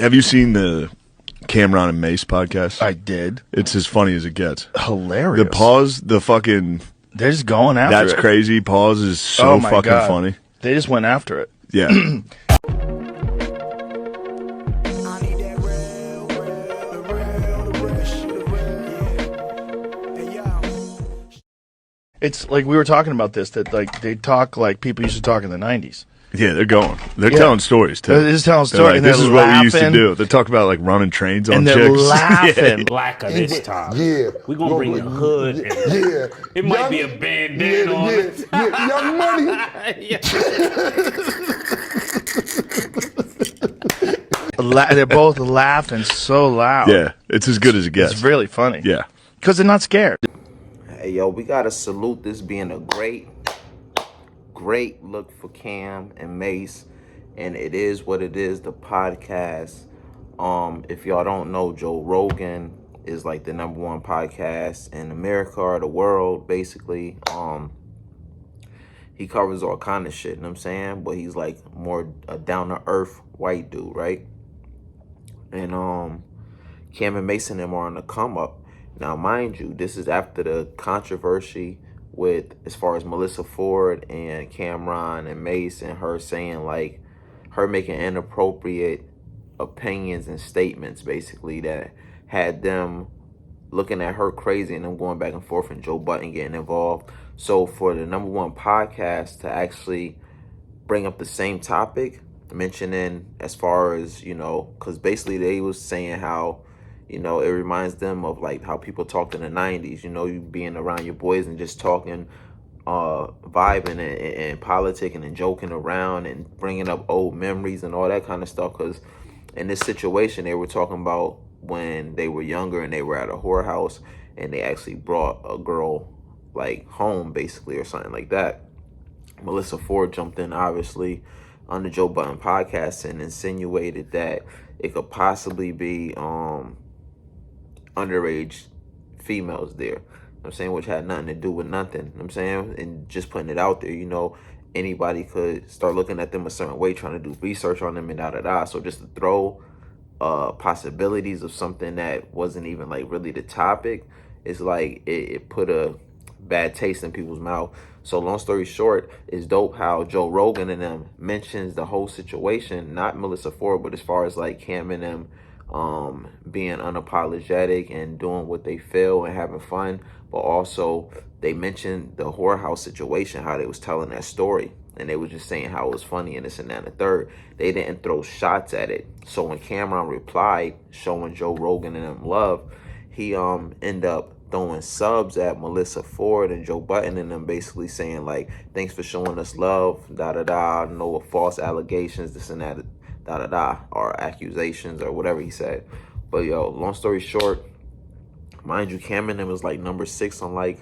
Have you seen the Camron and Mase podcast? I did. It's as funny as it gets. Hilarious. The pause, the fucking... They're just going after it. That's crazy. Pause is so fucking God. funny. They just went after it. Yeah. It's like we were talking about this, that like they talk like people used to talk in the 90s. Yeah, they're going. They're telling stories, too. They're just telling stories. Like, and this is what we used to laughing. do. They talk about, like, running trains on And chicks. they're laughing. Blacker this time. Yeah. We're going to bring the hood. Yeah. It might be a bandana on it. Yeah. Young Money. They're both laughing so loud. Yeah, it's as good as it gets. It's really funny. Yeah. Because they're not scared. Hey, yo, we got to salute this being a great look for Cam and Mase. And it is what it is, the podcast. If y'all don't know, Joe Rogan is like the #1 podcast in America or the world, basically. He covers all kind of shit, you know what I'm saying? But he's like more a down-to-earth white dude, right? And Cam and Mase and them are on the come up. Now, mind you, this is after the controversy with, as far as Melyssa Ford and Camron and Mase, and her saying, like, her making inappropriate opinions and statements, basically, that had them looking at her crazy and them going back and forth, and Joe Budden getting involved. So for the #1 podcast to actually bring up the same topic, mentioning as far as, you know, because basically they was saying how, you know, it reminds them of like how people talked in the 90s, you know, you being around your boys and just talking, vibing and politicking and joking around and bringing up old memories and all that kind of stuff. Because in this situation, they were talking about when they were younger and they were at a whorehouse and they actually brought a girl like home, basically, or something like that. Melyssa Ford jumped in, obviously, on the Joe Budden podcast and insinuated that it could possibly be underage females there, you know what I'm saying, which had nothing to do with nothing, you know what I'm saying, and just putting it out there, you know, anybody could start looking at them a certain way, trying to do research on them and da-da-da. So just to throw possibilities of something that wasn't even like really the topic, it's like it put a bad taste in people's mouth. So long story short, it's dope how Joe Rogan and them mentions the whole situation, not Melyssa Ford, but as far as like Cam and them being unapologetic and doing what they feel and having fun, but also they mentioned the whorehouse situation, how they was telling that story, and they was just saying how it was funny and this and that and the third. They didn't throw shots at it. So when Camron replied, showing Joe Rogan and them love, he ended up throwing subs at Melyssa Ford and Joe Budden and them, basically saying like, thanks for showing us love, da-da-da, no false allegations, this and that, da-da-da, or accusations or whatever he said. But yo, long story short, mind you, Cam and them was like #6 on like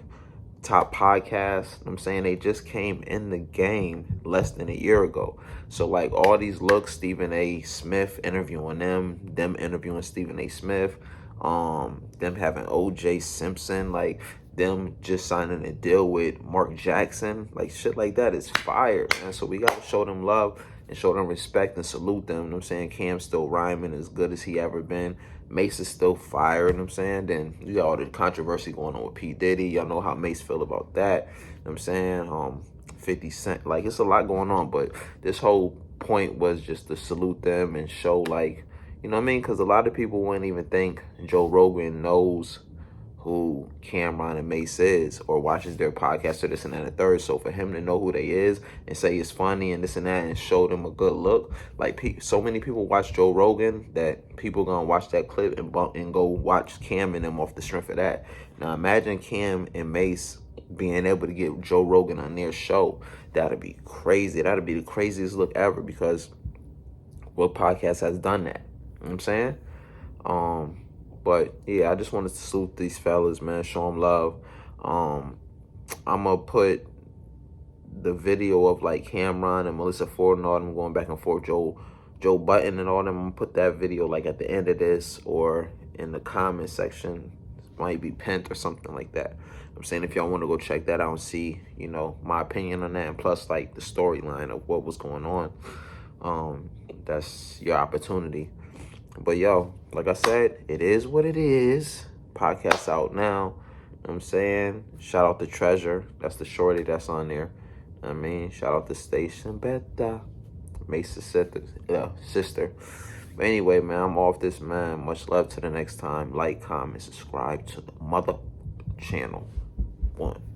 top podcasts. I'm saying they just came in the game less than a year ago. So like all these looks, Stephen A. Smith interviewing them interviewing Stephen A. Smith, them having O.J. Simpson, like them just signing a deal with Mark Jackson, like shit like that is fire, man. So we gotta show them love and show them respect and salute them, you know what I'm saying? Cam's still rhyming as good as he ever been. Mase is still fire, you know what I'm saying? Then you got all the controversy going on with P. Diddy. Y'all know how Mase feel about that, you know what I'm saying? 50 Cent, like it's a lot going on, but this whole point was just to salute them and show, like, you know what I mean? Because a lot of people wouldn't even think Joe Rogan knows who Camron and Mase is or watches their podcast or this and that and the third. So for him to know who they is and say it's funny and this and that and show them a good look, like so many people watch Joe Rogan that people gonna watch that clip and go watch Cam and them off the strength of that. Now imagine Cam and Mase being able to get Joe Rogan on their show. That'd be crazy. That'd be the craziest look ever, because what podcast has done that? You know what I'm saying? But yeah, I just wanted to salute these fellas, man. Show them love. I'm gonna put the video of like Camron and Melyssa Ford and all them going back and forth, Joe Budden and all them. I'm gonna put that video like at the end of this or in the comment section. It might be pinned or something like that. I'm saying if y'all want to go check that out and see, you know, my opinion on that, and plus like the storyline of what was going on, that's your opportunity. But yo, like I said, it is what it is. Podcast out now. You know what I'm saying? Shout out to Treasure. That's the shorty that's on there. I mean, shout out to Station Beta. Mase's sister. But anyway, man, I'm off this, man. Much love to the next time. Like, comment, subscribe to the mother channel. 1.